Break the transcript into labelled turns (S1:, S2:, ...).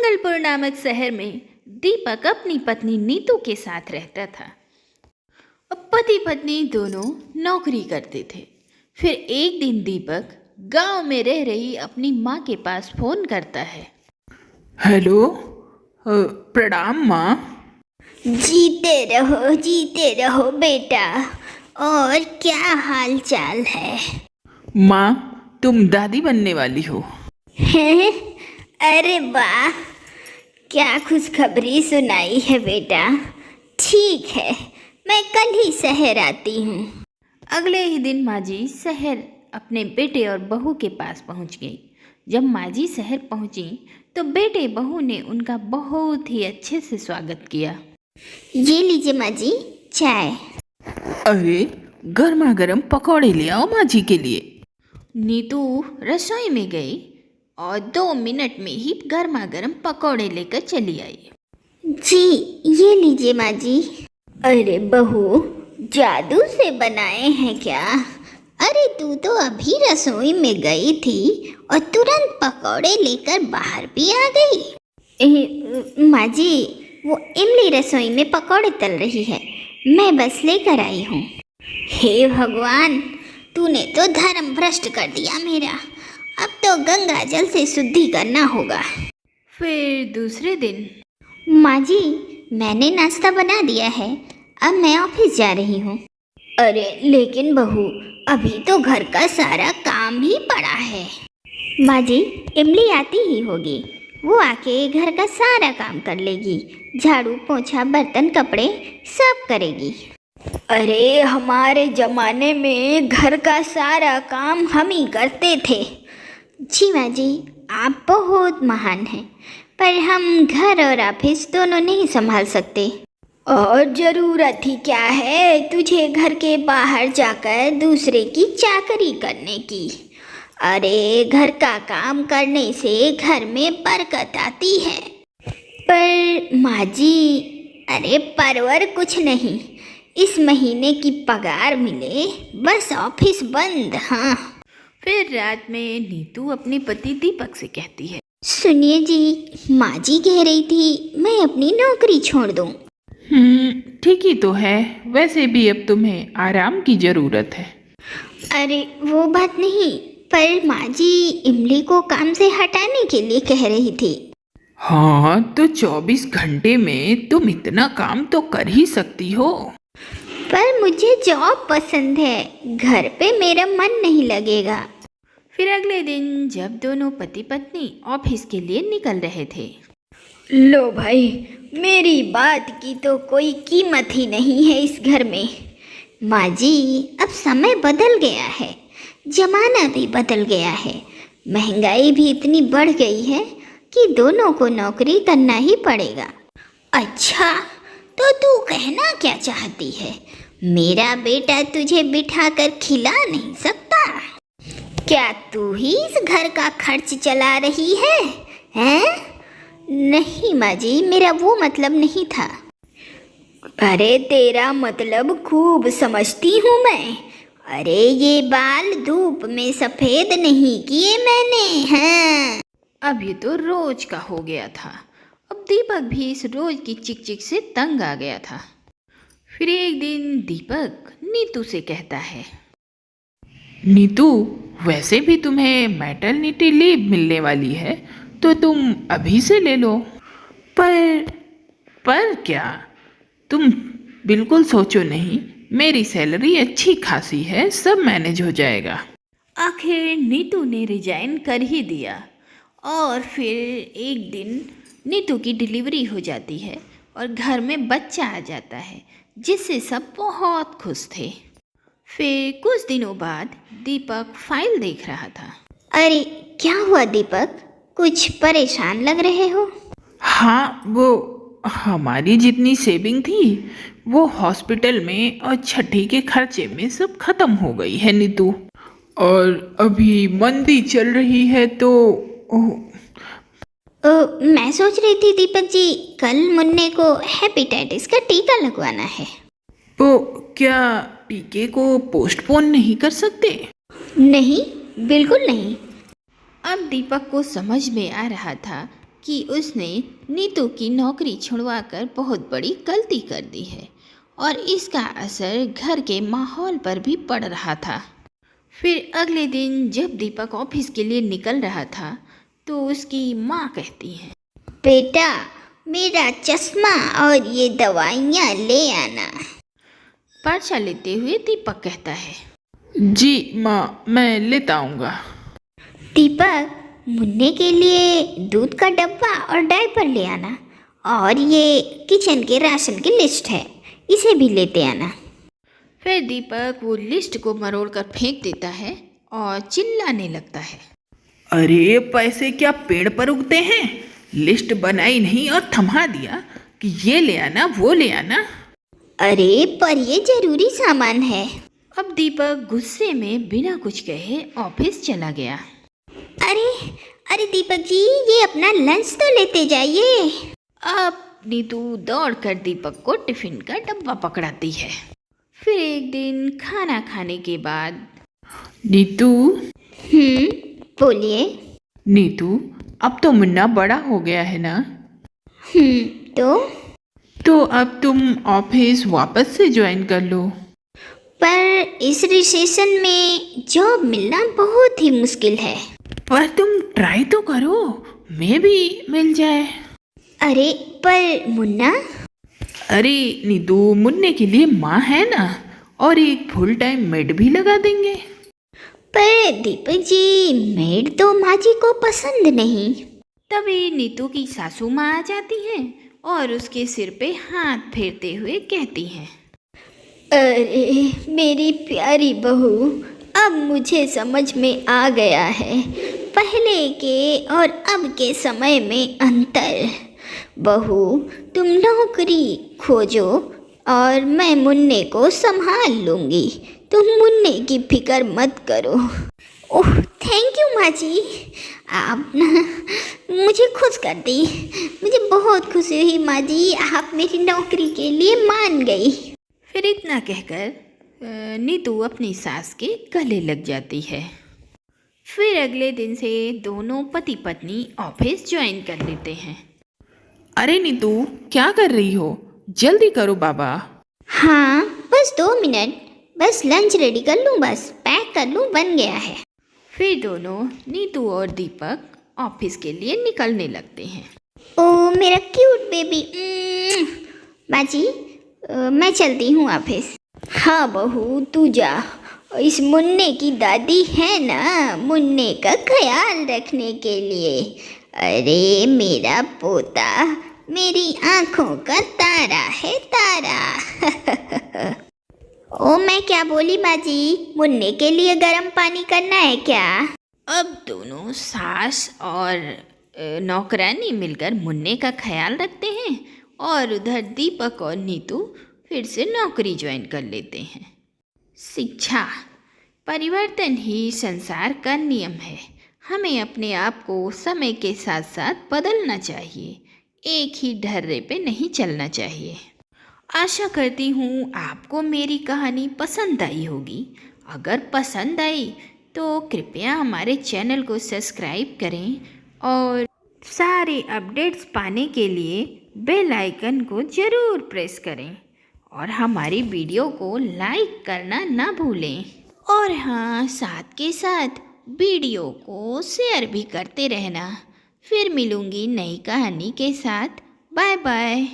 S1: मंगलपुर नामक शहर में दीपक अपनी पत्नी नीतू के साथ रहता था। अब पति पत्नी दोनों नौकरी करते थे। फिर एक दिन दीपक गांव में रह रही अपनी माँ के पास फोन करता है।
S2: हेलो, प्रणाम माँ।
S3: जीते रहो बेटा। और क्या हाल चाल है?
S2: माँ, तुम दादी बनने वाली हो।
S3: हैं? अरे वाह, क्या खुशखबरी सुनाई है बेटा। ठीक है, मैं कल ही शहर आती हूँ।
S1: अगले ही दिन माँ जी शहर अपने बेटे और बहू के पास पहुँच गई। जब माँ जी शहर पहुँची तो बेटे बहू ने उनका बहुत ही अच्छे से स्वागत किया।
S3: ये लीजिए माँ जी, चाय।
S2: अरे, गर्मा गर्म पकौड़े ले आओ माँ जी के लिए।
S1: नीतू रसोई में गई और 2 मिनट में ही गर्मा गर्म पकौड़े लेकर चली आई।
S3: जी, ये लीजिए माँ जी। अरे बहू, जादू से बनाए हैं क्या? अरे तू तो अभी रसोई में गई थी और तुरंत पकौड़े लेकर बाहर भी आ गई। माँ जी, वो इमली रसोई में पकौड़े तल रही है, मैं बस लेकर आई हूँ। हे भगवान, तूने तो धर्म भ्रष्ट कर दिया मेरा। अब तो गंगा जल से शुद्धि करना होगा।
S1: फिर दूसरे दिन,
S3: माँ जी, मैंने नाश्ता बना दिया है, अब मैं ऑफिस जा रही हूँ। अरे लेकिन बहू, अभी तो घर का सारा काम ही पड़ा है। माँ जी, इमली आती ही होगी, वो आके घर का सारा काम कर लेगी। झाड़ू पोछा बर्तन कपड़े सब करेगी। अरे हमारे जमाने में घर का सारा काम हम ही करते थे। जी माँ जी, आप बहुत महान हैं, पर हम घर और ऑफिस दोनों नहीं संभाल सकते। और ज़रूरत ही क्या है तुझे घर के बाहर जाकर दूसरे की चाकरी करने की। अरे घर का काम करने से घर में बरकत आती है। पर माँ जी, अरे परवर कुछ नहीं, इस महीने की पगार मिले बस ऑफिस बंद। हाँ।
S1: फिर रात में नीतू अपने पति दीपक से कहती है,
S3: सुनिए जी, माँ जी कह रही थी मैं अपनी नौकरी छोड़ दूँ।
S2: ठीक ही तो है, वैसे भी अब तुम्हें आराम की जरूरत है।
S3: अरे वो बात नहीं, पर माँ जी इमली को काम से हटाने के लिए कह रही थी।
S2: हाँ, तो 24 घंटे में तुम इतना काम तो कर ही सकती हो।
S3: पर मुझे जॉब पसंद है, घर पे मेरा मन नहीं लगेगा।
S1: फिर अगले दिन जब दोनों पति पत्नी ऑफिस के लिए निकल रहे थे,
S3: लो भाई, मेरी बात की तो कोई कीमत ही नहीं है इस घर में। माँ जी, अब समय बदल गया है, जमाना भी बदल गया है, महंगाई भी इतनी बढ़ गई है कि दोनों को नौकरी करना ही पड़ेगा। अच्छा, तो तू कहना क्या चाहती है? मेरा बेटा तुझे बिठाकर खिला नहीं सकता? क्या तू ही इस घर का खर्च चला रही है? हैं? नहीं माँ जी, मेरा वो मतलब नहीं था। अरे तेरा मतलब खूब समझती हूँ मैं। अरे ये बाल धूप में सफ़ेद नहीं किए मैंने। हाँ।
S1: अब ये तो रोज का हो गया था। अब दीपक भी इस रोज की चिक चिक से तंग आ गया था। फिर एक दिन दीपक नीतू से कहता है,
S2: नीतू, वैसे भी तुम्हें मैटरनिटी लीव मिलने वाली है, तो तुम अभी से ले लो। पर क्या? तुम बिल्कुल सोचो नहीं, मेरी सैलरी अच्छी खासी है, सब मैनेज हो जाएगा।
S1: आखिर नीतू ने रिजाइन कर ही दिया। और फिर एक दिन नीतू की डिलीवरी हो जाती है और घर में बच्चा आ जाता है, जिससे सब बहुत खुश थे। फिर कुछ दिनों बाद दीपक फाइल देख रहा था।
S3: अरे क्या हुआ दीपक, कुछ परेशान लग रहे हो?
S2: हाँ, वो हमारी जितनी सेविंग थी वो हॉस्पिटल में और छठी के खर्चे में सब खत्म हो गई है नीतू। और अभी मंदी चल रही है तो
S3: मैं सोच रही थी दीपक जी, कल मुन्ने को हेपेटाइटिस का टीका लगवाना है।
S2: तो क्या टीके को पोस्टपोन नहीं कर सकते?
S3: नहीं, बिल्कुल नहीं।
S1: अब दीपक को समझ में आ रहा था कि उसने नीतू की नौकरी छुड़वाकर बहुत बड़ी गलती कर दी है और इसका असर घर के माहौल पर भी पड़ रहा था। फिर अगले दिन जब दीपक ऑफिस के लिए निकल रहा था तो उसकी माँ कहती है,
S3: बेटा मेरा चश्मा और ये दवाइयाँ ले आना।
S1: पर्चा लेते हुए दीपक कहता है,
S2: जी माँ, मैं लेता आऊँगा।
S3: दीपक मुन्ने के लिए दूध का डब्बा और डायपर ले आना, और ये किचन के राशन की लिस्ट है, इसे भी लेते आना।
S1: फिर दीपक वो लिस्ट को मरोड़कर फेंक देता है और चिल्लाने लगता है,
S2: अरे पैसे क्या पेड़ पर उगते हैं? लिस्ट बनाई नहीं और थमा दिया कि ये ले आना वो ले आना।
S3: अरे पर ये जरूरी सामान है।
S1: अब दीपक गुस्से में बिना कुछ कहे ऑफिस चला गया।
S3: अरे अरे दीपक जी, ये अपना लंच तो लेते जाइए।
S1: अब नीतू दौड़कर दीपक को टिफिन का डब्बा पकड़ाती है। फिर एक दिन खाना खाने के बाद,
S2: नीतू,
S3: बोलिए।
S2: नीतू, अब तो मुन्ना बड़ा हो गया है ना? तो अब तुम ऑफिस वापस से ज्वाइन कर लो।
S3: पर इस रिसेशन में जॉब मिलना बहुत ही मुश्किल है।
S2: पर तुम ट्राई तो करो, मैं भी मिल जाए।
S3: अरे पर मुन्ना।
S2: अरे नीतू, मुन्ने के लिए माँ है ना, और एक फुल टाइम मेड भी लगा देंगे।
S3: पर दीपक जी, मेड तो माँ जी को पसंद नहीं।
S1: तभी नीतू की सासू माँ आ जाती हैं और उसके सिर पे हाथ फेरते हुए कहती हैं,
S3: अरे मेरी प्यारी बहू, अब मुझे समझ में आ गया है पहले के और अब के समय में अंतर। बहू, तुम नौकरी खोजो और मैं मुन्ने को संभाल लूँगी। तुम मुन्ने की फिक्र मत करो। ओह थैंक यू माँ जी, आप ना मुझे खुश कर दी। मुझे बहुत खुशी हुई माँ जी, आप मेरी नौकरी के लिए मान गई।
S1: फिर इतना कहकर नीतू अपनी सास के गले लग जाती है। फिर अगले दिन से दोनों पति पत्नी ऑफिस ज्वाइन कर लेते हैं।
S2: अरे नीतू, क्या कर रही हो? जल्दी करो बाबा।
S3: हाँ बस 2 मिनट, बस लंच रेडी कर लूँ, बस पैक कर लूँ, बन गया है।
S1: फिर दोनों नीतू और दीपक ऑफिस के लिए निकलने लगते हैं।
S3: ओ मेरा क्यूट बेबी। माँ जी, मैं चलती हूँ ऑफिस। हाँ बहू तू जा, इस मुन्ने की दादी है ना, मुन्ने का ख्याल रखने के लिए। अरे मेरा पोता मेरी आंखों का तारा है, तारा। ओ मैं क्या बोली बाजी, मुन्ने के लिए गर्म पानी करना है क्या?
S1: अब दोनों सास और नौकरानी मिलकर मुन्ने का ख्याल रखते हैं और उधर दीपक और नीतू फिर से नौकरी ज्वाइन कर लेते हैं। शिक्षा, परिवर्तन ही संसार का नियम है। हमें अपने आप को समय के साथ साथ बदलना चाहिए, एक ही ढर्रे पे नहीं चलना चाहिए। आशा करती हूँ आपको मेरी कहानी पसंद आई होगी। अगर पसंद आई तो कृपया हमारे चैनल को सब्सक्राइब करें और सारे अपडेट्स पाने के लिए बेल आइकन को ज़रूर प्रेस करें और हमारी वीडियो को लाइक करना ना भूलें। और हाँ, साथ के साथ वीडियो को शेयर भी करते रहना। फिर मिलूँगी नई कहानी के साथ। Bye bye.